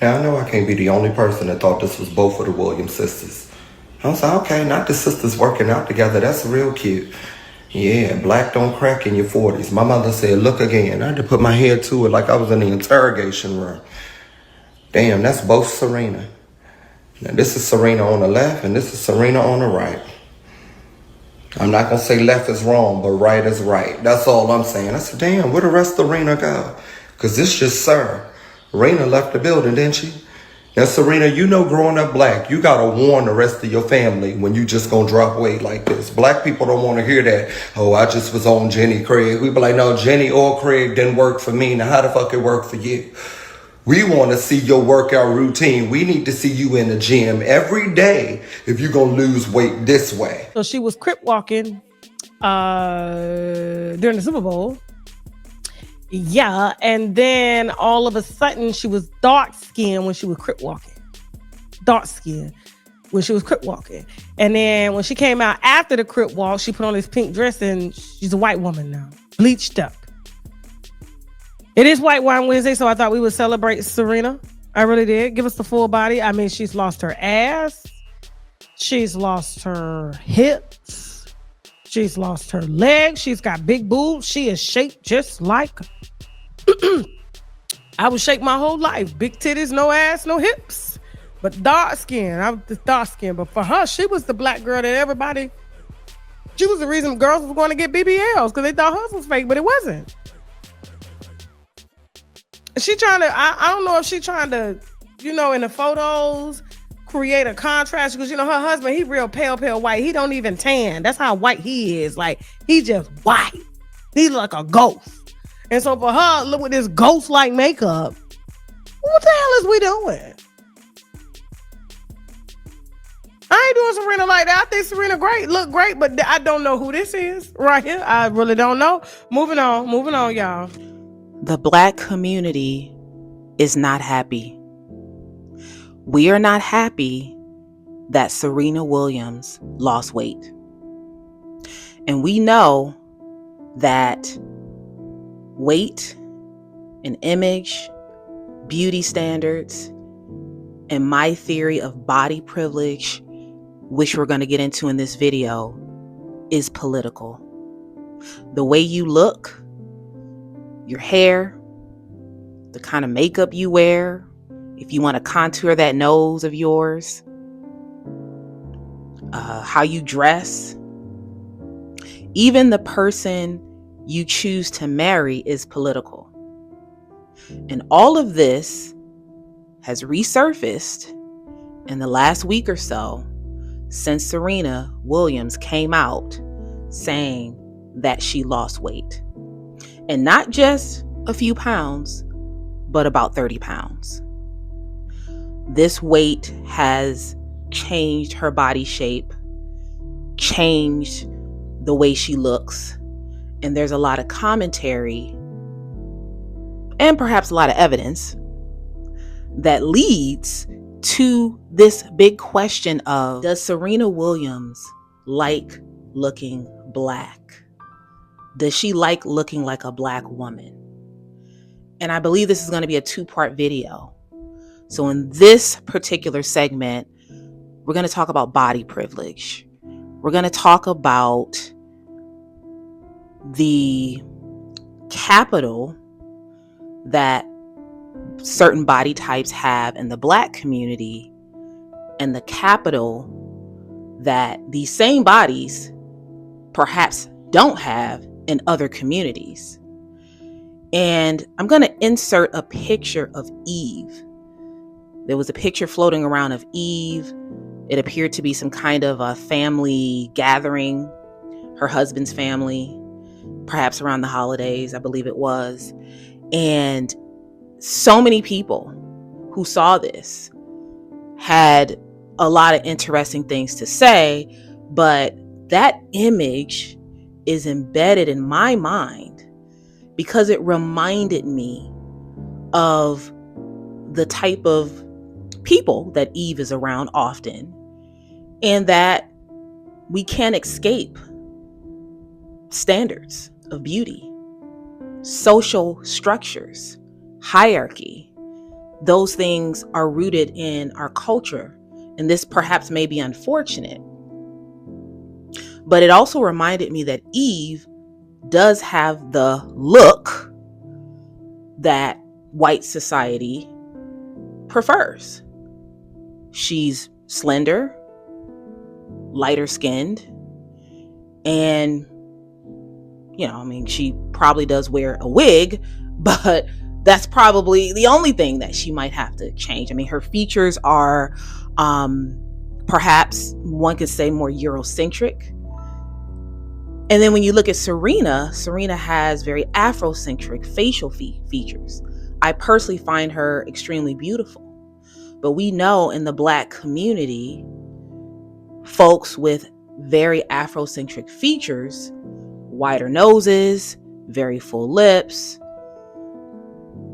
Now, I know I can't be the only person that thought this was both of the Williams sisters. I was like, okay, not the sisters working out together. That's real cute. Yeah, black don't crack in your 40s. My mother said, look again. I had to put my head to it like I was in the interrogation room. Damn, that's both Serena. Now, this is Serena on the left, and this is Serena on the right. I'm not going to say left is wrong, but right is right. That's all I'm saying. I said, damn, where the rest of Serena go? Because this just Sir. Serena left the building, didn't she? Now, Serena, you know growing up black, you got to warn the rest of your family when you just going to drop weight like this. Black people don't want to hear that. Oh, I just was on Jenny Craig. We be like, no, Jenny or Craig didn't work for me. Now, how the fuck it work for you? We want to see your workout routine. We need to see you in the gym every day if you're going to lose weight this way. So she was crip walking during the Super Bowl. Yeah, and then all of a sudden she was dark skinned when she was crip walking. Dark skinned when she was crip walking. And then when she came out after the crip walk, she put on this pink dress and she's a white woman now, bleached up. It is White Wine Wednesday, so I thought we would celebrate Serena. I really did. Give us the full body. I mean, she's lost her ass. She's lost her hips. She's lost her legs. She's got big boobs. She is shaped just like I was shaped my whole life. Big titties, no ass, no hips. But dark skin. I was just dark skin. But for her, she was the black girl that everybody... She was the reason girls was going to get BBLs because they thought hers was fake, but it wasn't. She trying to, I don't know if she trying to, in the photos, create a contrast because, her husband, he real pale white. He don't even tan. That's how white he is. Like, he just white. He's like a ghost. And so for her, look with this ghost-like makeup, what the hell is we doing? I ain't doing Serena like that. I think Serena look great, but I don't know who this is right here. I really don't know. Moving on, y'all. The black community is not happy. We are not happy that Serena Williams lost weight. And we know that weight and image, beauty standards, and my theory of body privilege, which we're going to get into in this video, is political. The way you look, your hair, the kind of makeup you wear, if you want to contour that nose of yours, how you dress, even the person you choose to marry is political. And all of this has resurfaced in the last week or so since Serena Williams came out saying that she lost weight. And not just a few pounds, but about 30 pounds. This weight has changed her body shape, changed the way she looks. And there's a lot of commentary and perhaps a lot of evidence that leads to this big question of, does Serena Williams like looking black? Does she like looking like a black woman? And I believe this is going to be a 2-part video. So in this particular segment, we're going to talk about body privilege. We're going to talk about the capital that certain body types have in the black community and the capital that these same bodies perhaps don't have in other communities. And I'm going to insert a picture of Eve. There was a picture floating around of Eve. It appeared to be some kind of a family gathering, her husband's family, perhaps around the holidays, I believe it was. And so many people who saw this had a lot of interesting things to say, but that image is embedded in my mind because it reminded me of the type of people that Eve is around often, and that we can't escape standards of beauty, social structures, hierarchy, those things are rooted in our culture. And this perhaps may be unfortunate, but it also reminded me that Eve does have the look that white society prefers. She's slender, lighter skinned, and she probably does wear a wig, but that's probably the only thing that she might have to change. Her features are perhaps one could say more Eurocentric. And then when you look at Serena has very Afrocentric facial features. I personally find her extremely beautiful. But we know in the Black community, folks with very Afrocentric features, wider noses, very full lips,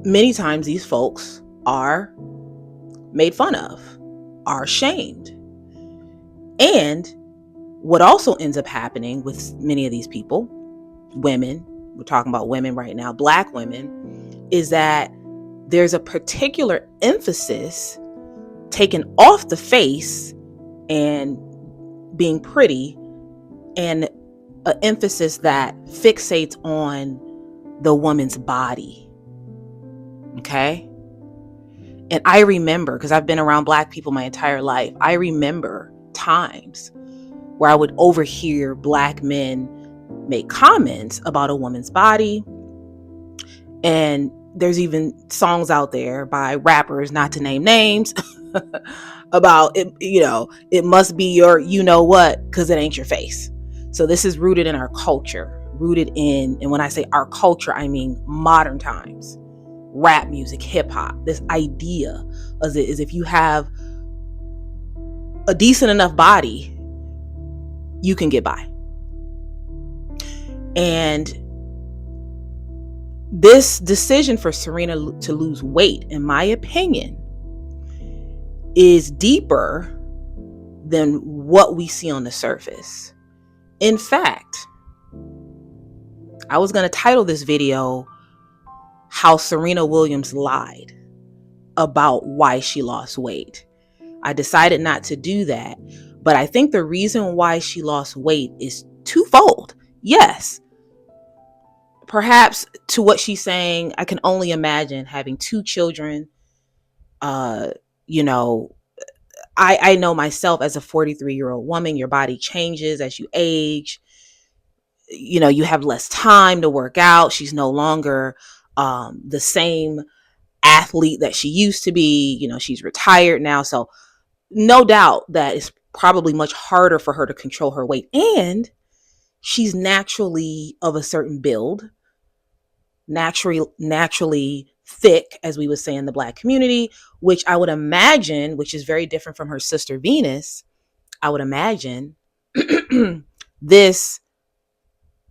many times these folks are made fun of, are shamed. And what also ends up happening with many of these people, women, we're talking about women right now, Black women, is that there's a particular emphasis taken off the face and being pretty, and an emphasis that fixates on the woman's body. Okay? And I remember, because I've been around Black people my entire life, I remember times where I would overhear Black men make comments about a woman's body. And there's even songs out there by rappers, not to name names, about it, it must be your what, because it ain't your face. So this is rooted in our culture, and when I say our culture, I mean modern times, rap music, hip hop. This idea is if you have a decent enough body, you can get by. And this decision for Serena to lose weight, in my opinion, is deeper than what we see on the surface. In fact, I was going to title this video, How Serena Williams Lied About Why She Lost Weight. I decided not to do that, but I think the reason why she lost weight is twofold. Yes, perhaps to what she's saying, I can only imagine having 2 children. I know myself as a 43-year-old woman, your body changes as you age. You have less time to work out. She's no longer the same athlete that she used to be. She's retired now. So no doubt that it's probably much harder for her to control her weight. And she's naturally of a certain build, naturally thick, as we would say in the Black community, which I would imagine, which is very different from her sister Venus, I would imagine this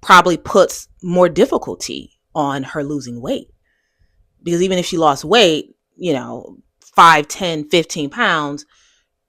probably puts more difficulty on her losing weight. Because even if she lost weight, 5, 10, 15 pounds,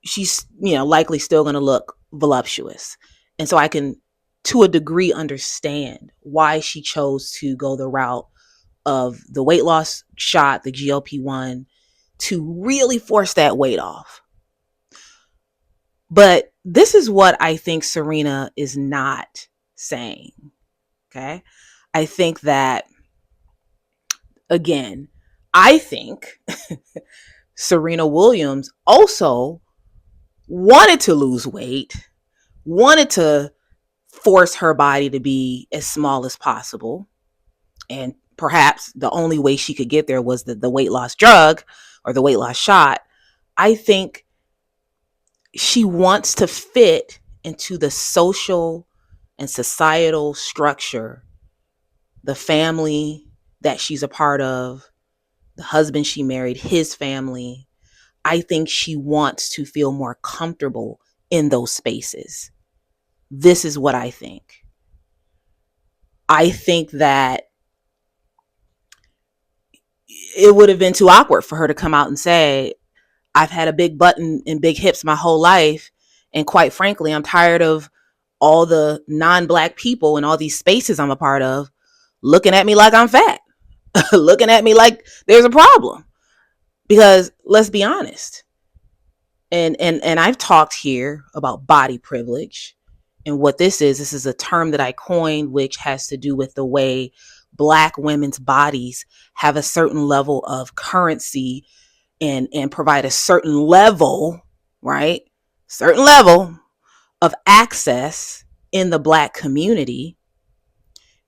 she's, likely still going to look voluptuous. And so I can, to a degree, understand why she chose to go the route of the weight loss shot, the GLP-1, to really force that weight off. But this is what I think Serena is not saying. Okay? I think that, again, I think Serena Williams also wanted to lose weight, wanted to force her body to be as small as possible. And perhaps the only way she could get there was the weight loss drug or the weight loss shot. I think she wants to fit into the social and societal structure, the family that she's a part of, the husband she married, his family. I think she wants to feel more comfortable in those spaces. This is what I think. I think that it would have been too awkward for her to come out and say, I've had a big butt and big hips my whole life. And quite frankly, I'm tired of all the non-Black people and all these spaces I'm a part of looking at me like I'm fat, looking at me like there's a problem. Because let's be honest, and I've talked here about body privilege, and what this is a term that I coined, which has to do with the way Black women's bodies have a certain level of currency and provide a certain level, right? Certain level of access in the Black community,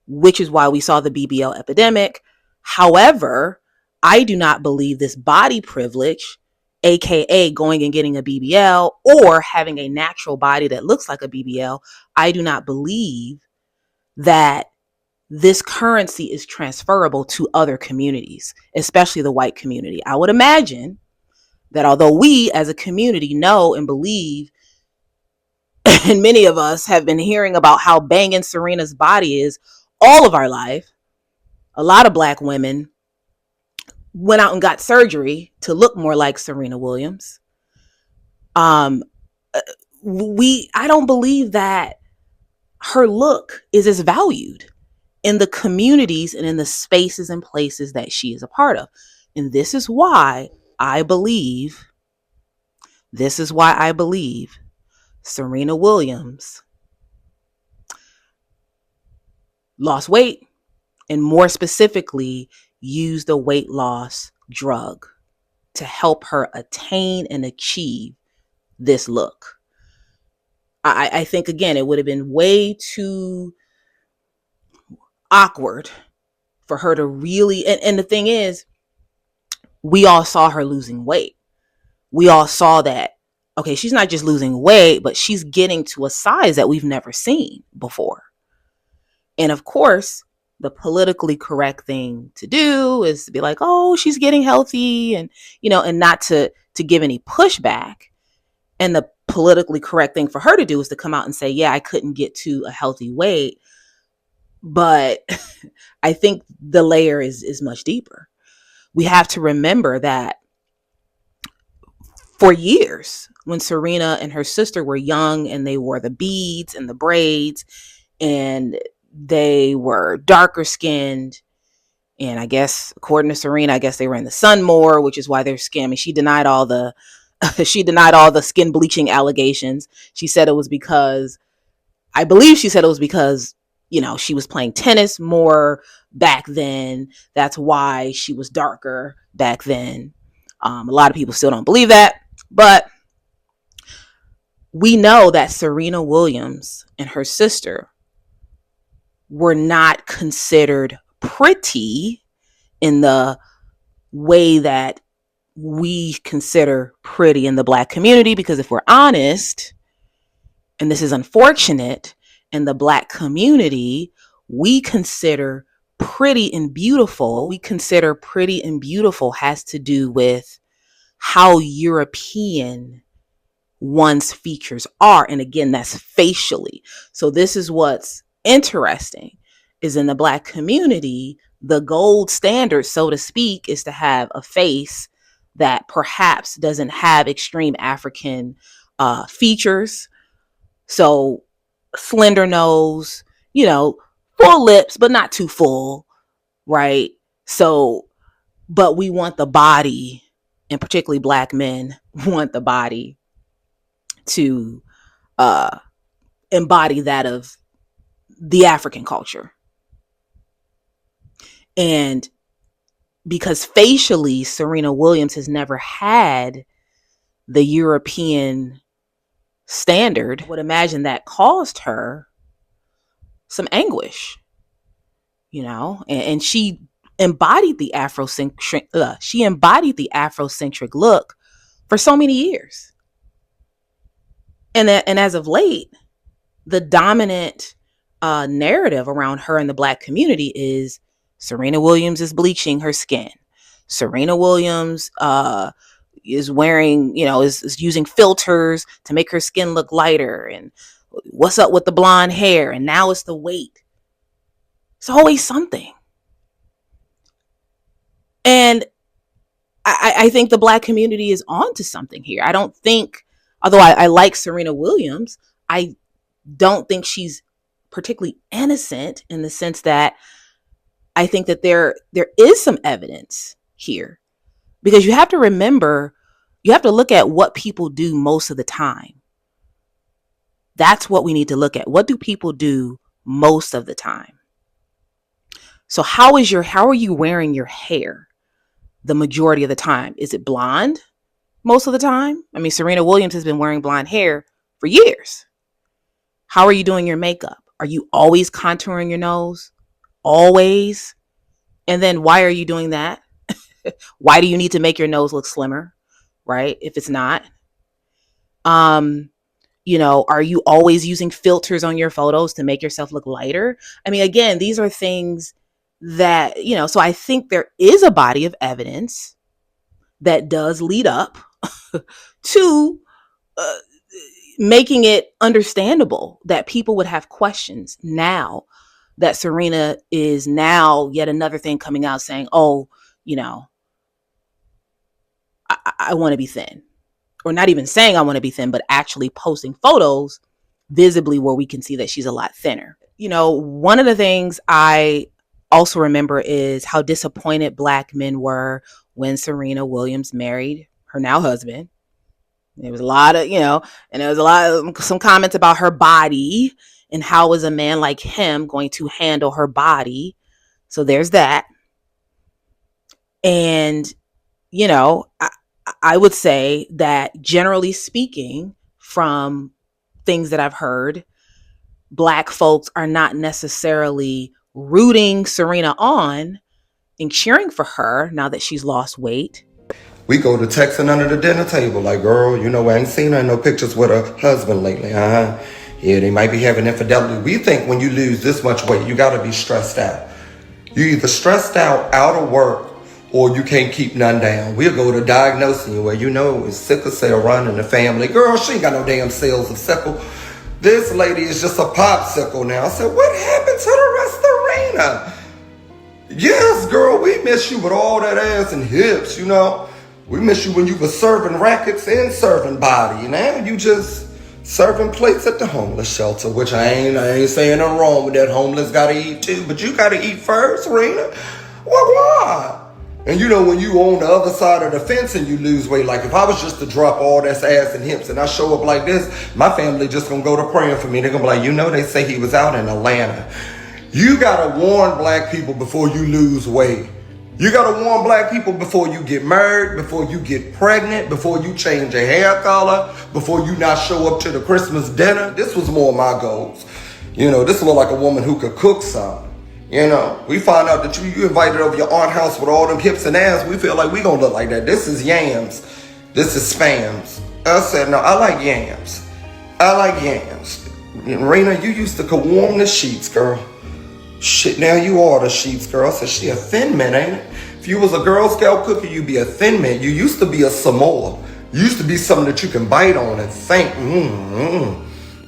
which is why we saw the BBL epidemic. However, I do not believe this body privilege, aka going and getting a BBL or having a natural body that looks like a BBL, I do not believe that this currency is transferable to other communities, especially the white community. I would imagine that although we as a community know and believe, and many of us have been hearing about how banging Serena's body is all of our life, a lot of Black women went out and got surgery to look more like Serena Williams. I don't believe that her look is as valued in the communities and in the spaces and places that she is a part of. And this is why I believe Serena Williams lost weight, and more specifically, used a weight loss drug to help her attain and achieve this look. I think, again, it would have been way too awkward for her to really, and the thing is, we all saw her losing weight. We all saw that, okay, she's not just losing weight, but she's getting to a size that we've never seen before. And of course, the politically correct thing to do is to be like, oh, she's getting healthy, and, and not to give any pushback. And the politically correct thing for her to do is to come out and say, yeah, I couldn't get to a healthy weight. But I think the layer is much deeper. We have to remember that for years, when Serena and her sister were young and they wore the beads and the braids and they were darker skinned, and I guess according to Serena, I guess they were in the sun more, which is why their skin, I mean, she denied all the skin bleaching allegations. She said it was because, I believe she said it was because, she was playing tennis more back then. That's why she was darker back then. A lot of people still don't believe that, but we know that Serena Williams and her sister were not considered pretty in the way that we consider pretty in the Black community, because if we're honest, and this is unfortunate, in the Black community, we consider pretty and beautiful has to do with how European one's features are. And again, that's facially. So this is what's interesting, is in the Black community, the gold standard, so to speak, is to have a face that perhaps doesn't have extreme African features. So slender nose, full lips, but not too full, right? So, but we want the body, and particularly Black men want the body to embody that of the African culture. And because facially, Serena Williams has never had the European standard, I would imagine that caused her some anguish, and she embodied the Afrocentric look for so many years. And as of late, the dominant narrative around her in the Black community is Serena Williams is bleaching her skin. Serena Williams is wearing, is using filters to make her skin look lighter. And what's up with the blonde hair? And now it's the weight. It's always something. And I think the Black community is onto something here. I don't think, although I like Serena Williams, I don't think she's particularly innocent, in the sense that I think that there is some evidence here Because you have to remember, you have to look at what people do most of the time. That's what we need to look at. What do people do most of the time? So how are you wearing your hair the majority of the time? Is it blonde most of the time? I mean, Serena Williams has been wearing blonde hair for years. How are you doing your makeup? Are you always contouring your nose? Always? And then why are you doing that? Why do you need to make your nose look slimmer, right? If it's not. Are you always using filters on your photos to make yourself look lighter? I mean, again, these are things that, so I think there is a body of evidence that does lead up to making it understandable that people would have questions now that Serena is now yet another thing coming out saying, oh, I want to be thin. Or not even saying I want to be thin, but actually posting photos visibly where we can see that she's a lot thinner. One of the things I also remember is how disappointed Black men were when Serena Williams married her now husband. There was a lot of, and there was a lot of some comments about her body and how is a man like him going to handle her body. So there's that. And, I would say that generally speaking, from things that I've heard, Black folks are not necessarily rooting Serena on and cheering for her now that she's lost weight. We go to texting under the dinner table like, girl, I ain't seen her in no pictures with her husband lately. Yeah, they might be having infidelity. We think when you lose this much weight, you got to be stressed out. You're either stressed out of work, or you can't keep none down. We'll go to diagnosing you where it's sickle cell run in the family. Girl, she ain't got no damn cells of sickle. This lady is just a popsicle now. I said, what happened to the rest of Serena? Yes, girl, we miss you with all that ass and hips, We miss you when you were serving rackets and serving body. Now you just serving plates at the homeless shelter, which I ain't saying nothing wrong with that. Homeless gotta eat too, but you gotta eat first, Serena. Why? And when you on the other side of the fence and you lose weight, like if I was just to drop all that ass and hips and I show up like this, my family just gonna go to praying for me. They're gonna be like, they say he was out in Atlanta. You gotta warn Black people before you lose weight. You gotta warn Black people before you get married, before you get pregnant, before you change your hair color, before you not show up to the Christmas dinner. This was more of my goals. This look like a woman who could cook something. We find out that you invited over your aunt's house with all them hips and ass. We feel like we gonna look like that. This is yams. This is spams. I said, no, I like yams. Rena, you used to warm the sheets, girl. Shit, now you are the sheets, girl. I said, she a thin man, ain't it? If you was a Girl Scout cookie, you'd be a thin man. You used to be a Samoa. You used to be something that you can bite on and think.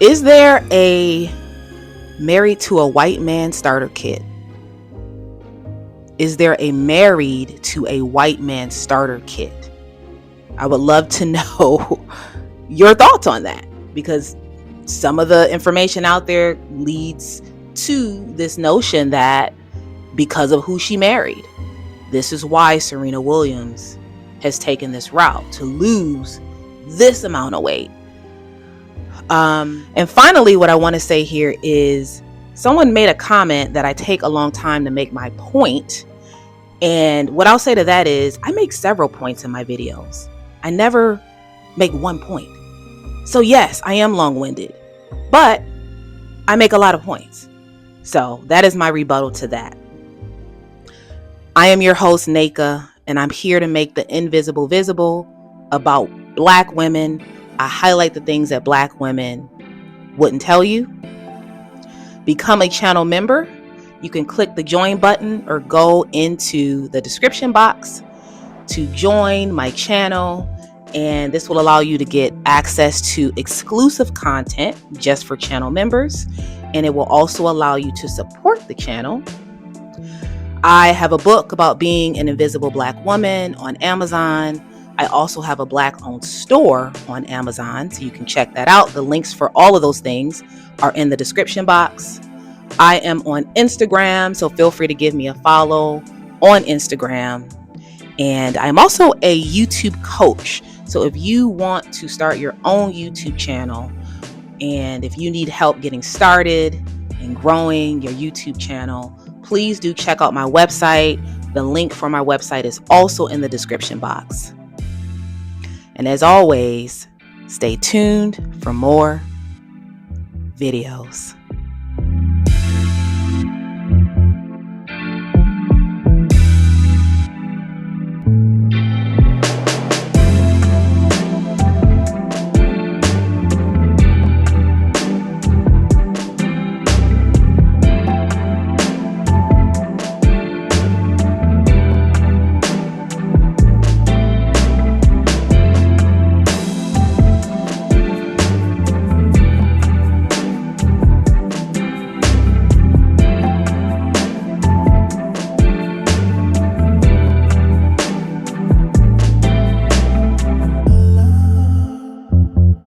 Is there a married to a white man starter kit? Is there a married to a white man starter kit? I would love to know your thoughts on that, because some of the information out there leads to this notion that because of who she married, this is why Serena Williams has taken this route to lose this amount of weight. And finally, what I want to say here is someone made a comment that I take a long time to make my point. And what I'll say to that is I make several points in my videos. I never make one point. So yes, I am long-winded, but I make a lot of points. So that is my rebuttal to that. I am your host, Naka, and I'm here to make the invisible visible about Black women. I highlight the things that Black women wouldn't tell you. Become a channel member. You can click the join button or go into the description box to join my channel. And this will allow you to get access to exclusive content just for channel members. And it will also allow you to support the channel. I have a book about being an invisible Black woman on Amazon. I also have a Black-owned store on Amazon, so you can check that out. The links for all of those things are in the description box. I am on Instagram, so feel free to give me a follow on Instagram. And I'm also a YouTube coach. So if you want to start your own YouTube channel, and if you need help getting started and growing your YouTube channel, please do check out my website. The link for my website is also in the description box. And as always, stay tuned for more videos.